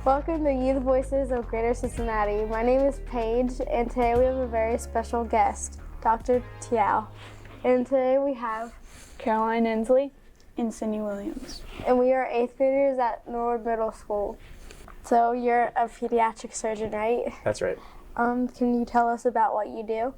Welcome to Youth Voices of Greater Cincinnati. My name is Paige, and today we have a very special guest, Dr. Tiao. And today we have Caroline Inslee and Cindy Williams. And we are 8th graders at Norwood Middle School. So you're a pediatric surgeon, right? That's right. Can you tell us about what you do?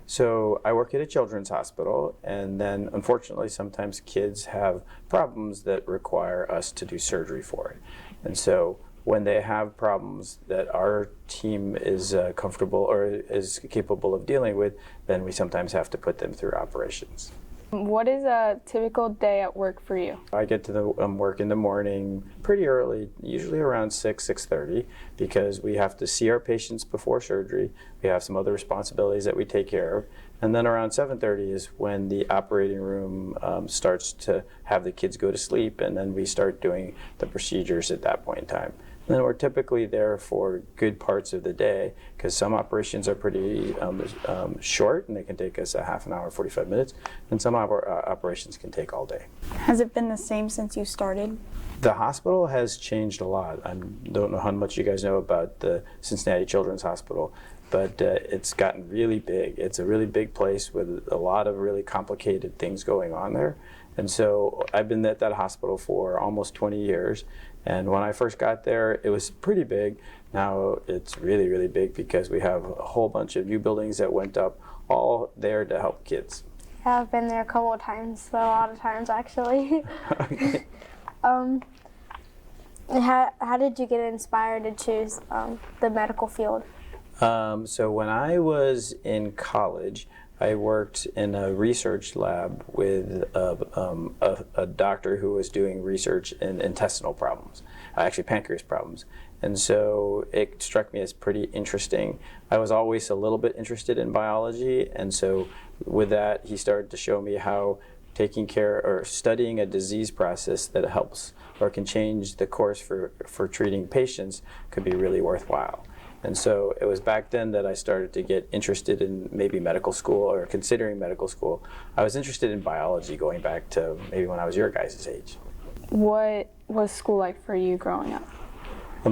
So I work at a children's hospital, and then unfortunately sometimes kids have problems that require us to do surgery for it. And so when they have problems that our team is comfortable or is capable of dealing with, then we sometimes have to put them through operations. What is a typical day at work for you? I get to the work in the morning pretty early, usually around 6:30, because we have to see our patients before surgery. We have some other responsibilities that we take care of. And then around 7:30 is when the operating room starts to have the kids go to sleep, and then we start doing the procedures at that point in time. And then we're typically there for good parts of the day, because some operations are pretty short, and they can take us a half an hour, 45 minutes, and some operations can take all day. Has it been the same since you started? The hospital has changed a lot. I don't know how much you guys know about the Cincinnati Children's Hospital, but it's gotten really big. It's a really big place with a lot of really complicated things going on there. And so I've been at that hospital for almost 20 years. And when I first got there, it was pretty big. Now it's really, really big because we have a whole bunch of new buildings that went up, all there to help kids. Yeah, I've been there a couple of times, a lot of times actually. Okay. How did you get inspired to choose the medical field? So when I was in college, I worked in a research lab with a doctor who was doing research in intestinal problems, actually pancreas problems. And so it struck me as pretty interesting. I was always a little bit interested in biology, and so with that, he started to show me how taking care or studying a disease process that helps or can change the course for treating patients could be really worthwhile. And so it was back then that I started to get interested in maybe medical school or considering medical school. I was interested in biology going back to maybe when I was your guys' age. What was school like for you growing up?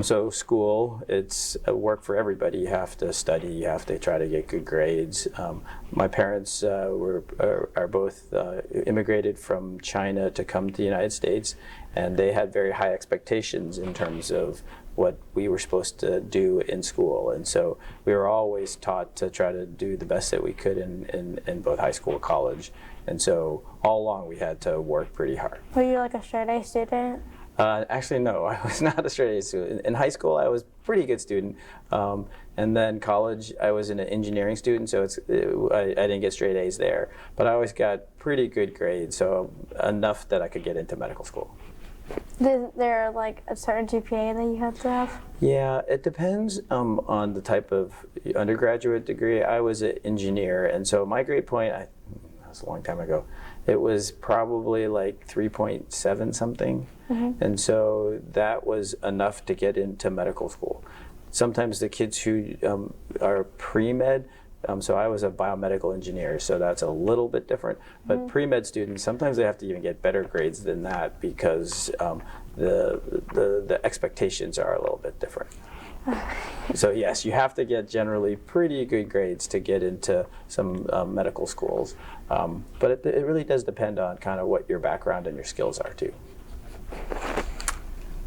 So school, it's a work for everybody. You have to study, you have to try to get good grades. My parents are both immigrated from China to come to the United States, and they had very high expectations in terms of what we were supposed to do in school. And so we were always taught to try to do the best that we could in both high school and college. And so all along we had to work pretty hard. Were you like a straight A student? Actually, no, I was not a straight A student. In high school, I was a pretty good student. And then college, I was an engineering student, so I didn't get straight A's there. But I always got pretty good grades, so enough that I could get into medical school. Is there like a certain GPA that you have to have? Yeah, it depends on the type of undergraduate degree. I was an engineer, and so my grade point, that was a long time ago, it was probably like 3.7 something. Mm-hmm. And so that was enough to get into medical school. Sometimes the kids who are pre-med, so I was a biomedical engineer, so that's a little bit different. But mm-hmm. pre-med students, sometimes they have to even get better grades than that because the expectations are a little bit different. So yes, you have to get generally pretty good grades to get into some medical schools. But it really does depend on kind of what your background and your skills are too.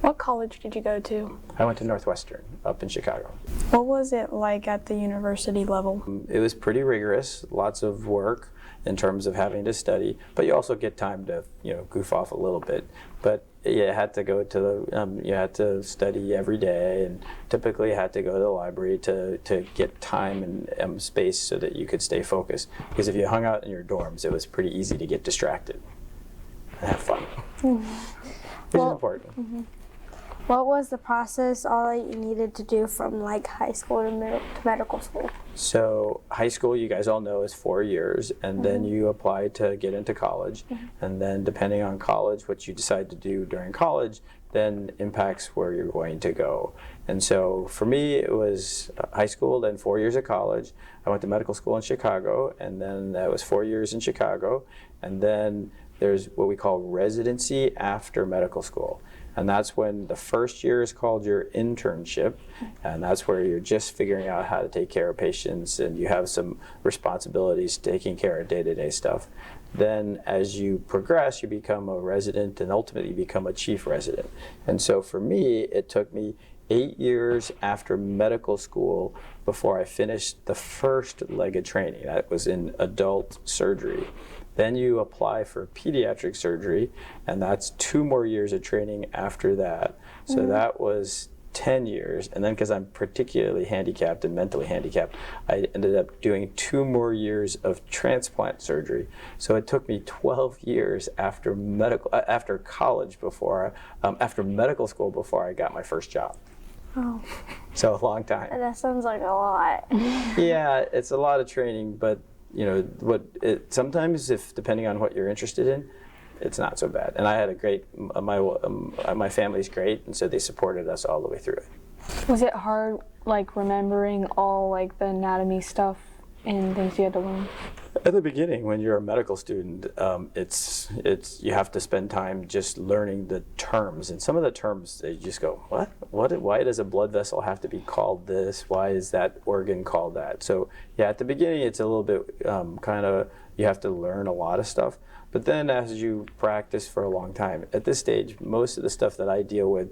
What college did you go to? I went to Northwestern up in Chicago. What was it like at the university level? It was pretty rigorous, lots of work in terms of having to study, but you also get time to goof off a little bit. But you had to go to you had to study every day, and typically had to go to the library to get time and space so that you could stay focused. Because if you hung out in your dorms, it was pretty easy to get distracted and have fun, which is important. Mm-hmm. What was the process, all that you needed to do from like high school to medical school? So high school, you guys all know, is 4 years, and mm-hmm. then you apply to get into college. Mm-hmm. And then depending on college, what you decide to do during college then impacts where you're going to go. And so for me, it was high school, then 4 years of college. I went to medical school in Chicago, and then that was 4 years in Chicago. And then there's what we call residency after medical school. And that's when the first year is called your internship, and that's where you're just figuring out how to take care of patients, and you have some responsibilities taking care of day-to-day stuff. Then as you progress, you become a resident, and ultimately you become a chief resident. And so for me, it took me 8 years after medical school before I finished the first leg of training. That was in adult surgery. Then you apply for pediatric surgery, and that's 2 more years of training after that. So that was 10 years. And then because I'm particularly handicapped and mentally handicapped, I ended up doing 2 more years of transplant surgery. So it took me 12 years after college after medical school before I got my first job. Oh, So a long time. that sounds like a lot. Yeah, it's a lot of training, but sometimes depending on what you're interested in, it's not so bad. And I had a great, my family's great, and so they supported us all the way through it. Was it hard, like, remembering all, like, the anatomy stuff and things you had to learn? At the beginning, when you're a medical student, you have to spend time just learning the terms, and some of the terms they just go, what? Why does a blood vessel have to be called this? Why is that organ called that? So yeah, at the beginning, it's a little bit you have to learn a lot of stuff. But then as you practice for a long time, at this stage, most of the stuff that I deal with,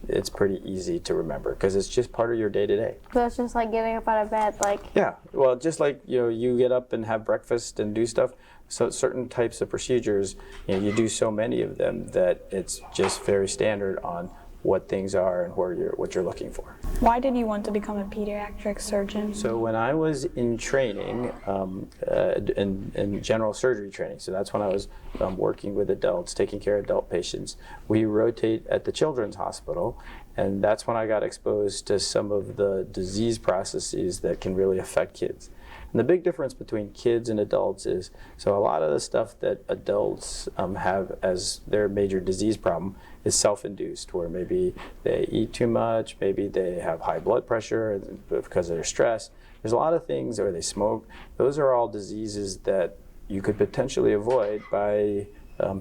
it's pretty easy to remember because it's just part of your day-to-day. So it's just like getting up out of bed, like. Yeah, well, just like you get up and have breakfast and do stuff. So certain types of procedures, you do so many of them that it's just very standard on what things are and what you're looking for. Why did you want to become a pediatric surgeon? So when I was in training, in general surgery training, so that's when I was working with adults, taking care of adult patients, we rotate at the children's hospital, and that's when I got exposed to some of the disease processes that can really affect kids. And the big difference between kids and adults is, so a lot of the stuff that adults have as their major disease problem is self-induced, where maybe they eat too much, maybe they have high blood pressure because of their stress. There's a lot of things, or they smoke. Those are all diseases that you could potentially avoid by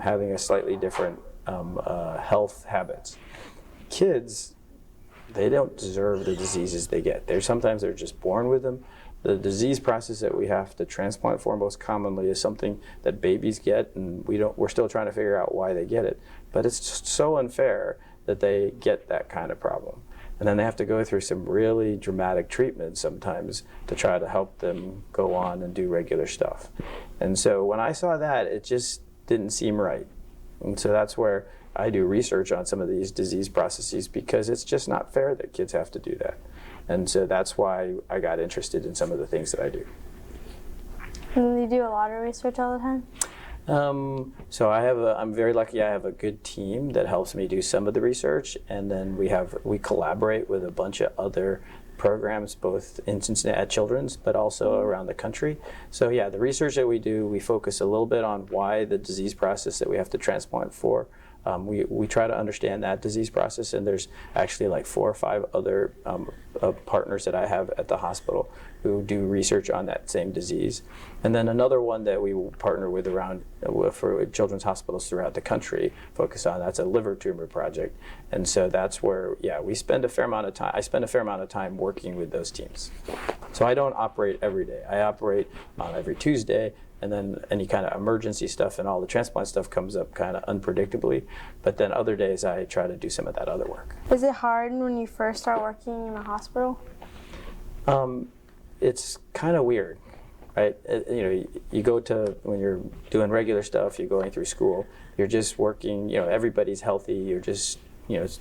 having a slightly different health habits. Kids, they don't deserve the diseases they get. Sometimes they're just born with them. The disease process that we have to transplant for most commonly is something that babies get, and we're still trying to figure out why they get it. But it's just so unfair that they get that kind of problem. And then they have to go through some really dramatic treatments sometimes to try to help them go on and do regular stuff. And so when I saw that, it just didn't seem right. And so that's where I do research on some of these disease processes, because it's just not fair that kids have to do that. And so that's why I got interested in some of the things that I do. And you do a lot of research all the time? So I'm very lucky. I have a good team that helps me do some of the research, and then we collaborate with a bunch of other programs, both in Cincinnati at Children's, but also around the country. So yeah, the research that we do, we focus a little bit on why the disease process that we have to transplant for. We try to understand that disease process, and there's actually like 4 or 5 other partners that I have at the hospital who do research on that same disease. And then another one that we partner with around for children's hospitals throughout the country, focus on, that's a liver tumor project. And so that's where, yeah, we spend a fair amount of time, I spend a fair amount of time working with those teams. So I don't operate every day. I operate on every Tuesday, and then any kind of emergency stuff and all the transplant stuff comes up kind of unpredictably. But then other days I try to do some of that other work. Is it hard when you first start working in a hospital? It's kind of weird, right? You go to, when you're doing regular stuff, you're going through school, you're just working, everybody's healthy, you're just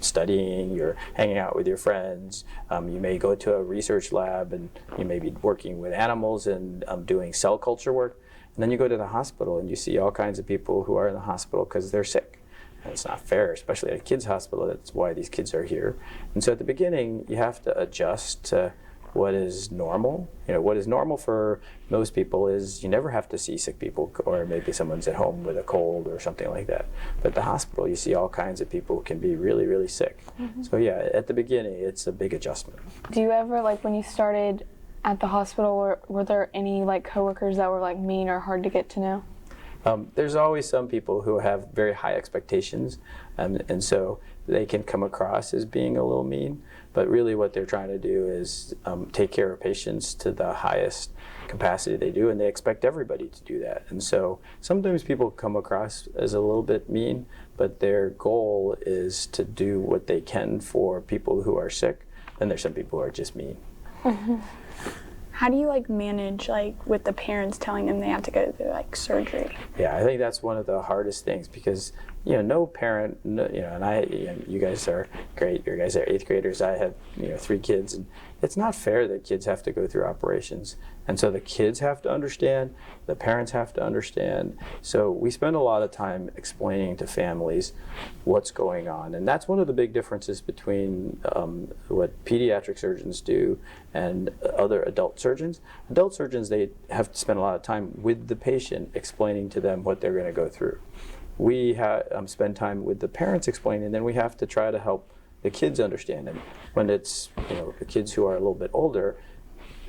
studying, you're hanging out with your friends. You may go to a research lab and you may be working with animals and doing cell culture work. And then you go to the hospital and you see all kinds of people who are in the hospital because they're sick. And it's not fair, especially at a kid's hospital. That's why these kids are here. And so at the beginning, you have to adjust to what is normal. What is normal for most people is you never have to see sick people, or maybe someone's at home with a cold or something like that. But at the hospital, you see all kinds of people who can be really, really sick. Mm-hmm. So yeah, at the beginning, it's a big adjustment. Do you ever, when you started at the hospital, were there any coworkers that were mean or hard to get to know? There's always some people who have very high expectations, and so they can come across as being a little mean, but really what they're trying to do is take care of patients to the highest capacity they do, and they expect everybody to do that. And so sometimes people come across as a little bit mean, but their goal is to do what they can for people who are sick, and there's some people who are just mean. Mm-hmm. How do you like manage like with the parents telling them they have to go through like surgery? Yeah, I think that's one of the hardest things because no parent, and you guys are great. You guys are 8th graders. I have 3 kids, and it's not fair that kids have to go through operations. And so the kids have to understand, the parents have to understand. So we spend a lot of time explaining to families what's going on. And that's one of the big differences between what pediatric surgeons do and other adult surgeons. Adult surgeons, they have to spend a lot of time with the patient explaining to them what they're going to go through. We spend time with the parents explaining, and then we have to try to help the kids understand. And when it's the kids who are a little bit older,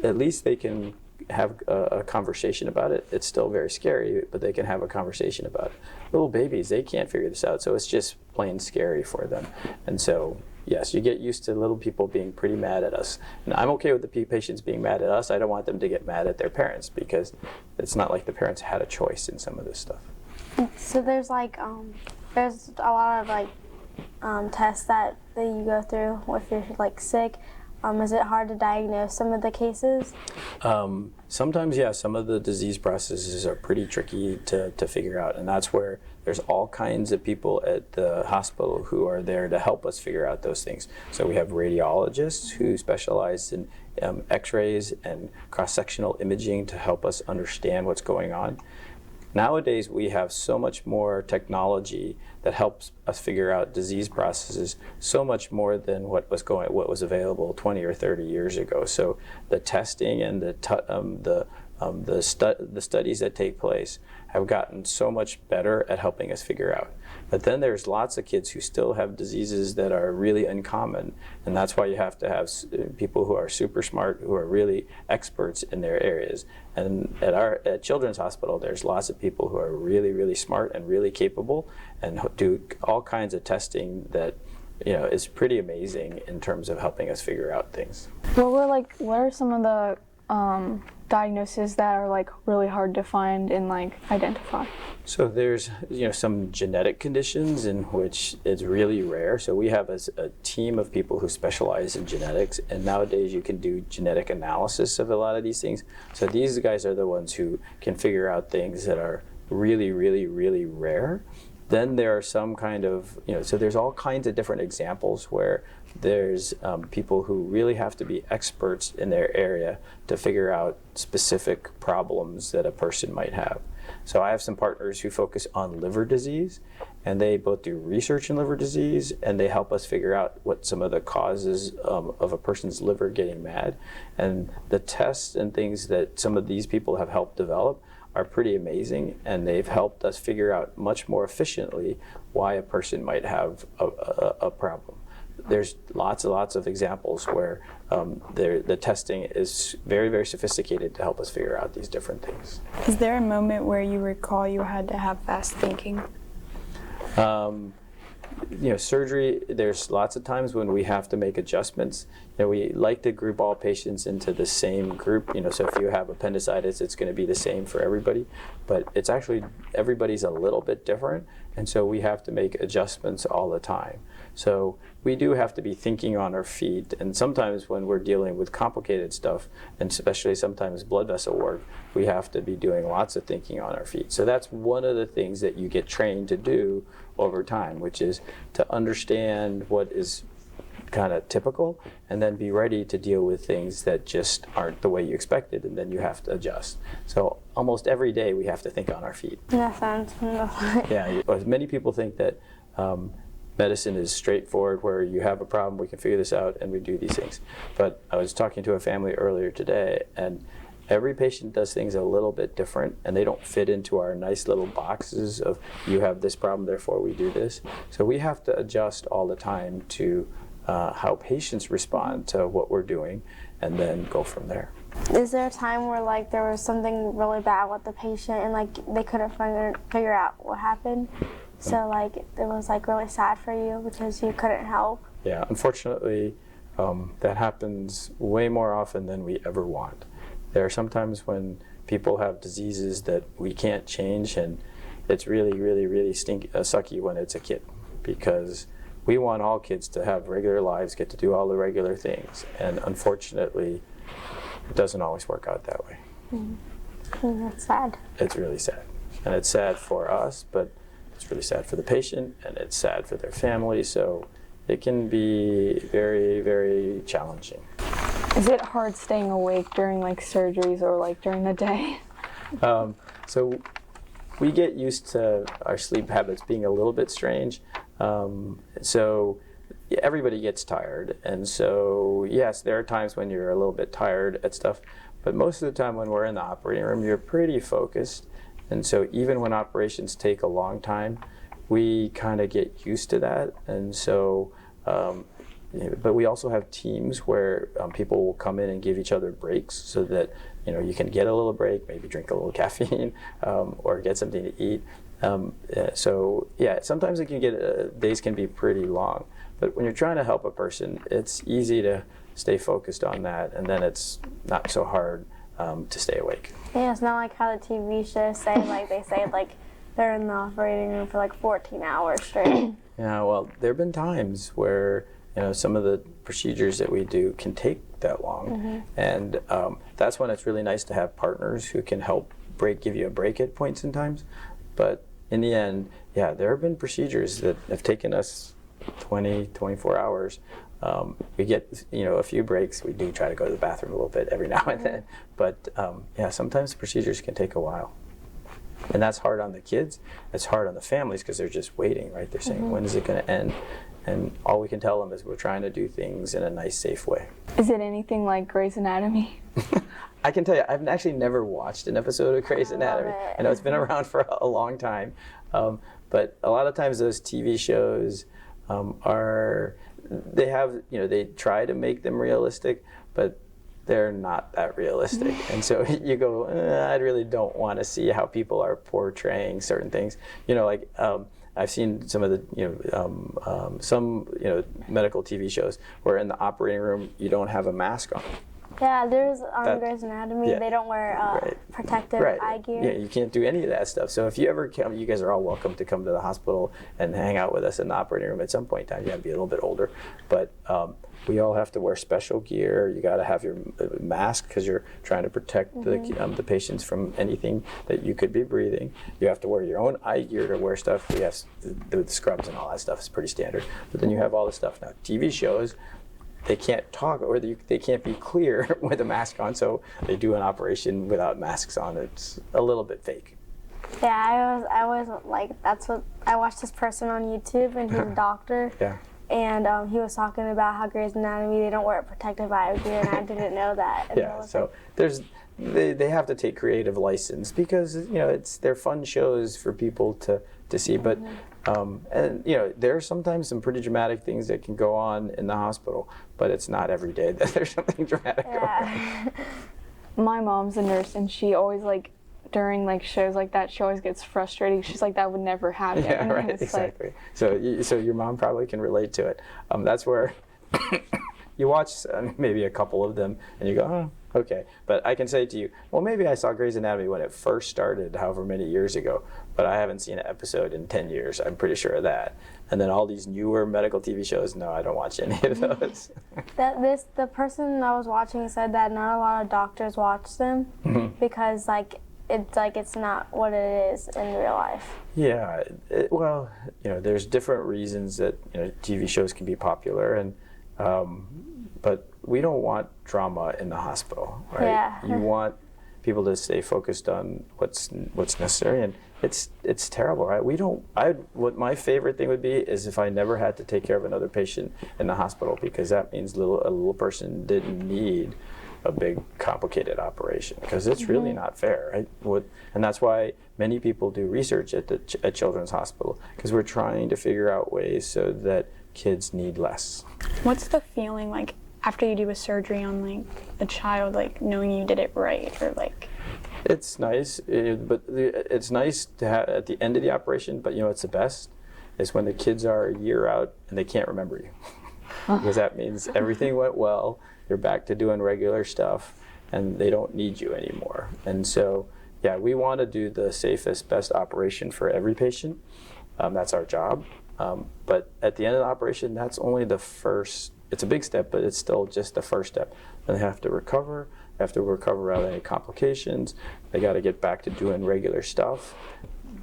at least they can have a conversation about it. It's still very scary, but they can have a conversation about it. Little babies, they can't figure this out, so it's just plain scary for them. And so, yes, you get used to little people being pretty mad at us. And I'm okay with the patients being mad at us. I don't want them to get mad at their parents because it's not like the parents had a choice in some of this stuff. So there's there's a lot of tests that you go through if you're sick. Is it hard to diagnose some of the cases? Sometimes, yeah, some of the disease processes are pretty tricky to figure out, and that's where there's all kinds of people at the hospital who are there to help us figure out those things. So we have radiologists who specialize in x-rays and cross-sectional imaging to help us understand what's going on. Nowadays, we have so much more technology that helps us figure out disease processes so much more than what was available 20 or 30 years ago. So the testing and the studies that take place have gotten so much better at helping us figure out. But then there's lots of kids who still have diseases that are really uncommon, and that's why you have to have people who are super smart, who are really experts in their areas. And at Children's Hospital, there's lots of people who are really, really smart and really capable and do all kinds of testing that is pretty amazing in terms of helping us figure out things. What are some of the diagnoses that are really hard to find and identify? So there's some genetic conditions in which it's really rare. So we have a team of people who specialize in genetics, and nowadays you can do genetic analysis of a lot of these things. So these guys are the ones who can figure out things that are really, really, really rare. Then there are some kind of, so there's all kinds of different examples where there's people who really have to be experts in their area to figure out specific problems that a person might have. So I have some partners who focus on liver disease, and they both do research in liver disease, and they help us figure out what some of the causes of a person's liver getting bad. And the tests and things that some of these people have helped develop are pretty amazing, and they've helped us figure out much more efficiently why a person might have a problem. There's lots and lots of examples where the testing is very, very sophisticated to help us figure out these different things. Is there a moment where you recall you had to have fast thinking? Surgery, there's lots of times when we have to make adjustments. We like to group all patients into the same group. So if you have appendicitis, it's going to be the same for everybody. But it's actually, everybody's a little bit different. And so we have to make adjustments all the time. So we do have to be thinking on our feet. And sometimes when we're dealing with complicated stuff, and especially sometimes blood vessel work, we have to be doing lots of thinking on our feet. So that's one of the things that you get trained to do over time, which is to understand what is kind of typical and then be ready to deal with things that just aren't the way you expected, and then you have to adjust. So almost every day we have to think on our feet. That sounds Yeah, many people think that medicine is straightforward, where you have a problem, we can figure this out, and we do these things. But I was talking to a family earlier today, and every patient does things a little bit different, and they don't fit into our nice little boxes of you have this problem, therefore we do this. So we have to adjust all the time to how patients respond to what we're doing, and then go from there. Is there a time where like there was something really bad with the patient and like they couldn't figure out what happened? So like it was like really sad for you because you couldn't help? Yeah, unfortunately, that happens way more often than we ever want. There are sometimes when people have diseases that we can't change, and it's really, really, really sucky when it's a kid, because we want all kids to have regular lives, get to do all the regular things, and unfortunately, it doesn't always work out that way. That's sad. It's really sad, and it's sad for us, but it's really sad for the patient, and it's sad for their family, so it can be very, very challenging. Is it hard staying awake during like surgeries or like during the day? So we get used to our sleep habits being a little bit strange. So everybody gets tired. And so, yes, there are times when you're a little bit tired at stuff, but most of the time when we're in the operating room, you're pretty focused. And so even when operations take a long time, we kind of get used to that. And so, but we also have teams where people will come in and give each other breaks so that you can get a little break, maybe drink a little caffeine, or get something to eat. So yeah, sometimes it can get days can be pretty long. But when you're trying to help a person, it's easy to stay focused on that, and then it's not so hard to stay awake. Yeah, it's not like how the TV shows say, like they say like they're in the operating room for like 14 hours straight. Yeah, well, there have been times where some of the procedures that we do can take that long, and that's when it's really nice to have partners who can help give you a break at points in times. But in the end, yeah, there have been procedures that have taken us 20, 24 hours. We get a few breaks. We do try to go to the bathroom a little bit every now and then, but yeah, sometimes procedures can take a while. And that's hard on the kids. It's hard on the families because they're just waiting, right? They're saying, when is it going to end? And all we can tell them is we're trying to do things in a nice, safe way. Is it anything like Grey's Anatomy? I can tell you, I've actually never watched an episode of Grey's Anatomy. I know it's been around for a long time. But a lot of times those TV shows they try to make them realistic, but they're not that realistic. And so you go, I really don't want to see how people are portraying certain things. I've seen some of the, some medical TV shows where in the operating room you don't have a mask on. Yeah, there's Grey's Anatomy. Yeah. They don't wear protective eye gear. Yeah, you can't do any of that stuff. So if you ever come, you guys are all welcome to come to the hospital and hang out with us in the operating room at some point in time. You have to be a little bit older, but we all have to wear special gear. You got to have your mask because you're trying to protect the patients from anything that you could be breathing. You have to wear your own eye gear to wear stuff. We have the scrubs and all that stuff is pretty standard. But then you have all this stuff now. TV shows, they can't talk or they can't be clear with a mask on, so they do an operation without masks on. It's a little bit fake. Yeah, I was like, that's what I watched this person on YouTube, and he's a doctor. Yeah. And he was talking about how Grey's Anatomy, they don't wear protective eye gear, and I didn't know that. And yeah, so they have to take creative license because they're fun shows for people to see, but and there are sometimes some pretty dramatic things that can go on in the hospital, but it's not every day that there's something dramatic going on. My mom's a nurse, and she always during shows like that, she always gets frustrated. She's like, that would never happen. Yeah, right, exactly. So your mom probably can relate to it. That's where you watch maybe a couple of them and you go, oh, okay. But I can say to you, well, maybe I saw Grey's Anatomy when it first started, however many years ago, but I haven't seen an episode in 10 years. I'm pretty sure of that. And then all these newer medical TV shows, no, I don't watch any of those. The person I was watching said that not a lot of doctors watch them because it's not what it is in real life. Yeah, well, there's different reasons that TV shows can be popular, and but we don't want drama in the hospital, right? Yeah. You want people to stay focused on what's necessary, and it's terrible, right? What my favorite thing would be is if I never had to take care of another patient in the hospital, because that means a little person didn't need a big complicated operation, because it's really not fair, right? And that's why many people do research at Children's Hospital, because we're trying to figure out ways so that kids need less. What's the feeling like after you do a surgery on like a child, like knowing you did it right, or like? It's nice, but it's nice to have at the end of the operation, but you know it's the best is when the kids are a year out and they can't remember you. Because that means everything went well, you're back to doing regular stuff, and they don't need you anymore. And so, yeah, we want to do the safest, best operation for every patient. That's our job. But at the end of the operation, that's only the first. It's a big step, but it's still just the first step. Then they have to recover. They have to recover out of any complications. They got to get back to doing regular stuff.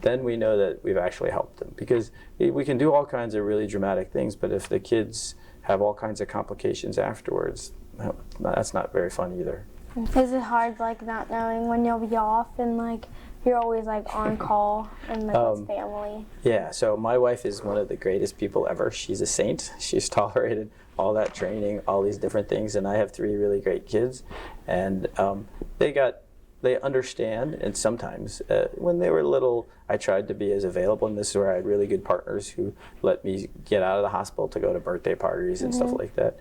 Then we know that we've actually helped them, because we can do all kinds of really dramatic things, but if the kids have all kinds of complications afterwards, that's not very fun either. Is it hard, like, not knowing when you'll be off, and like you're always like on call and like with family? Yeah, so my wife is one of the greatest people ever. She's a saint. She's tolerated all that training, all these different things, and I have 3 really great kids, and they understand. And sometimes when they were little, I tried to be as available, and this is where I had really good partners who let me get out of the hospital to go to birthday parties and stuff like that.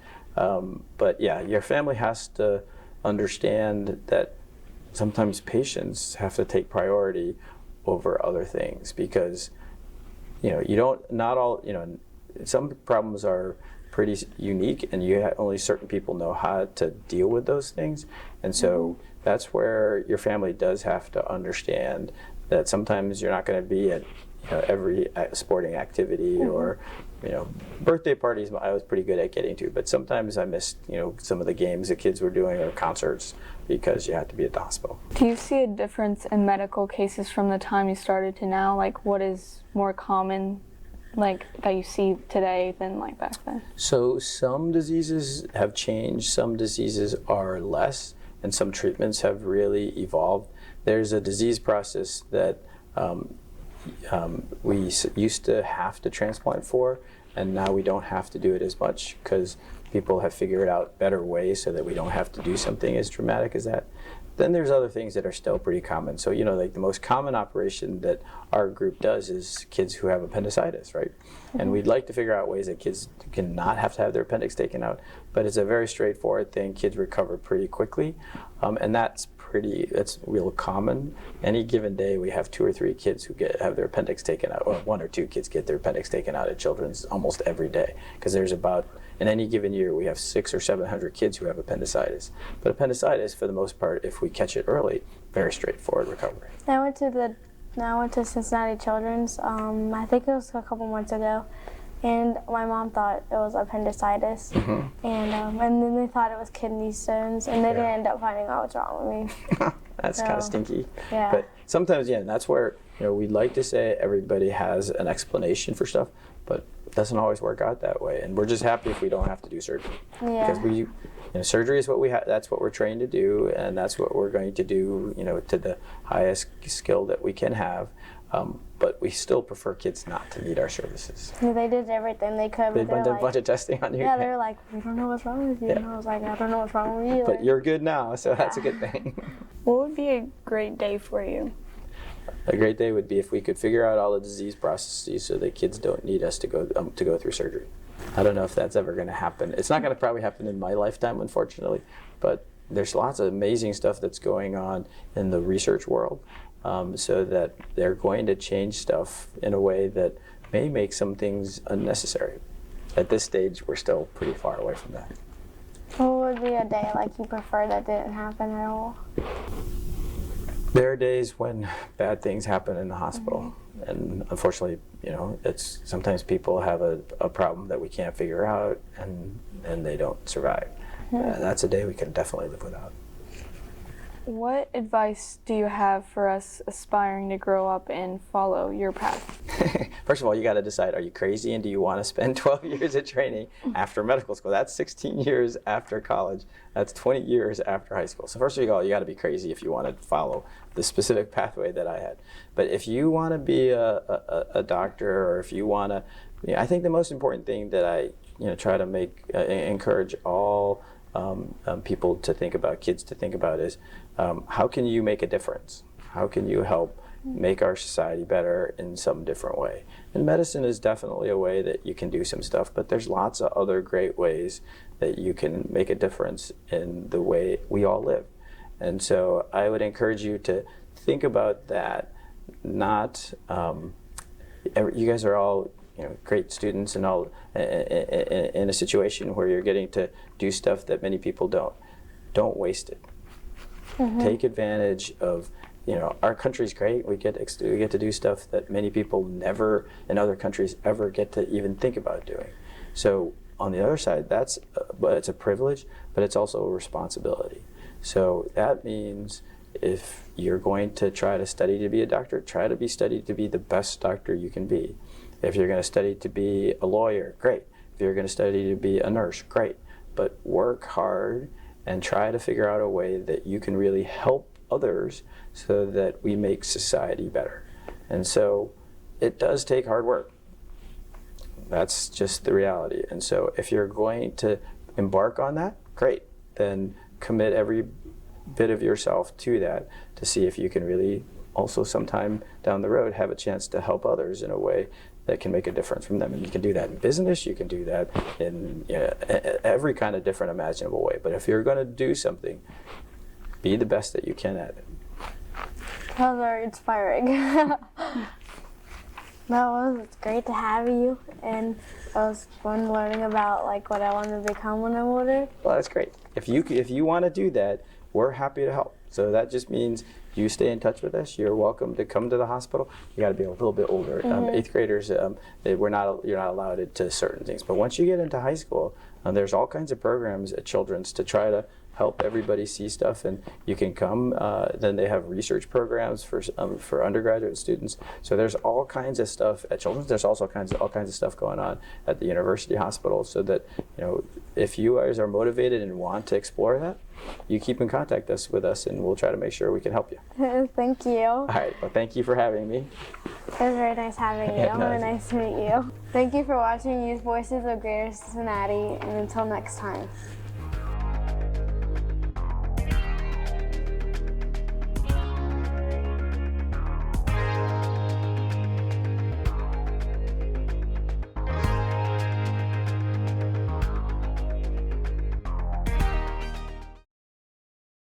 But yeah, your family has to understand that sometimes patients have to take priority over other things, because some problems are pretty unique, and only certain people know how to deal with those things. And so that's where your family does have to understand that sometimes you're not going to be at every sporting activity or birthday parties. I was pretty good at getting to, but sometimes I missed some of the games the kids were doing or concerts because you had to be at the hospital. Do you see a difference in medical cases from the time you started to now? Like, what is more common, like, that you see today than like back then? So some diseases have changed, some diseases are less, and some treatments have really evolved. There's a disease process that we used to have to transplant for, and now we don't have to do it as much because people have figured out better ways so that we don't have to do something as dramatic as that. Then there's other things that are still pretty common. So, like the most common operation that our group does is kids who have appendicitis, right? And we'd like to figure out ways that kids can not have to have their appendix taken out, but it's a very straightforward thing. Kids recover pretty quickly, and that's real common. Any given day, we have 2 or 3 kids who have their appendix taken out, or 1 or 2 kids get their appendix taken out at Children's almost every day, because there's in any given year, we have 600 or 700 kids who have appendicitis. But appendicitis, for the most part, if we catch it early, very straightforward recovery. I went to Cincinnati Children's, I think it was a couple months ago, and my mom thought it was appendicitis, and then they thought it was kidney stones, and they didn't end up finding out what's wrong with me. That's kind of stinky. Yeah. But sometimes, that's where we'd like to say everybody has an explanation for stuff, but it doesn't always work out that way. And we're just happy if we don't have to do surgery. Yeah. Because surgery is what we have. That's what we're trained to do, and that's what we're going to do. To the highest skill that we can have. But we still prefer kids not to need our services. Yeah, they did everything they could. They did a bunch of testing on you. Yeah, they were like, we don't know what's wrong with you. Yeah. And I was like, I don't know what's wrong with you. But you're good now, so that's a good thing. What would be a great day for you? A great day would be if we could figure out all the disease processes so that kids don't need us to go through surgery. I don't know if that's ever going to happen. It's not going to probably happen in my lifetime, unfortunately, but there's lots of amazing stuff that's going on in the research world, so that they're going to change stuff in a way that may make some things unnecessary. At this stage, we're still pretty far away from that. What would be a day like you prefer that didn't happen at all? There are days when bad things happen in the hospital, and unfortunately, it's sometimes people have a problem that we can't figure out, and they don't survive. That's a day we can definitely live without. What advice do you have for us aspiring to grow up and follow your path? First of all, you got to decide, are you crazy, and do you want to spend 12 years of training after medical school? That's 16 years after college. That's 20 years after high school. So first of all, you got to be crazy if you want to follow the specific pathway that I had. But if you want to be a doctor, or if you want to, I think the most important thing that I try to encourage all people to think about, kids to think about, is how can you make a difference? How can you help make our society better in some different way. And medicine is definitely a way that you can do some stuff, but there's lots of other great ways that you can make a difference in the way we all live. And so I would encourage you to think about that. Not you guys are all great students and all in a situation where you're getting to do stuff that many people don't waste it. Take advantage of, our country's great. We get to do stuff that many people never in other countries ever get to even think about doing. So on the other side, it's a privilege, but it's also a responsibility. So that means if you're going to try to study to be a doctor, try to study to be the best doctor you can be. If you're going to study to be a lawyer, great. If you're going to study to be a nurse, great. But work hard and try to figure out a way that you can really help others so that we make society better. And so it does take hard work. That's just the reality. And so if you're going to embark on that, great. Then commit every bit of yourself to that to see if you can really also sometime down the road have a chance to help others in a way that can make a difference from them. And you can do that in business, you can do that in every kind of different imaginable way. But if you're going to do something, be the best that you can at it. That was very inspiring. It's great to have you, and it was fun learning about what I want to become when I'm older. Well, that's great. If you want to do that, we're happy to help. So that just means you stay in touch with us. You're welcome to come to the hospital. You got to be a little bit older. 8th graders, you're not allowed to certain things. But once you get into high school, there's all kinds of programs at Children's to try to help everybody see stuff, and you can come. Then they have research programs for undergraduate students. So there's all kinds of stuff at Children's. There's also all kinds of stuff going on at the university hospital. So that if you guys are motivated and want to explore that, you keep in contact with us, and we'll try to make sure we can help you. Thank you. All right. Well, thank you for having me. It was very nice having you. Really nice to meet you. Thank you for watching Youth Voices of Greater Cincinnati, and until next time.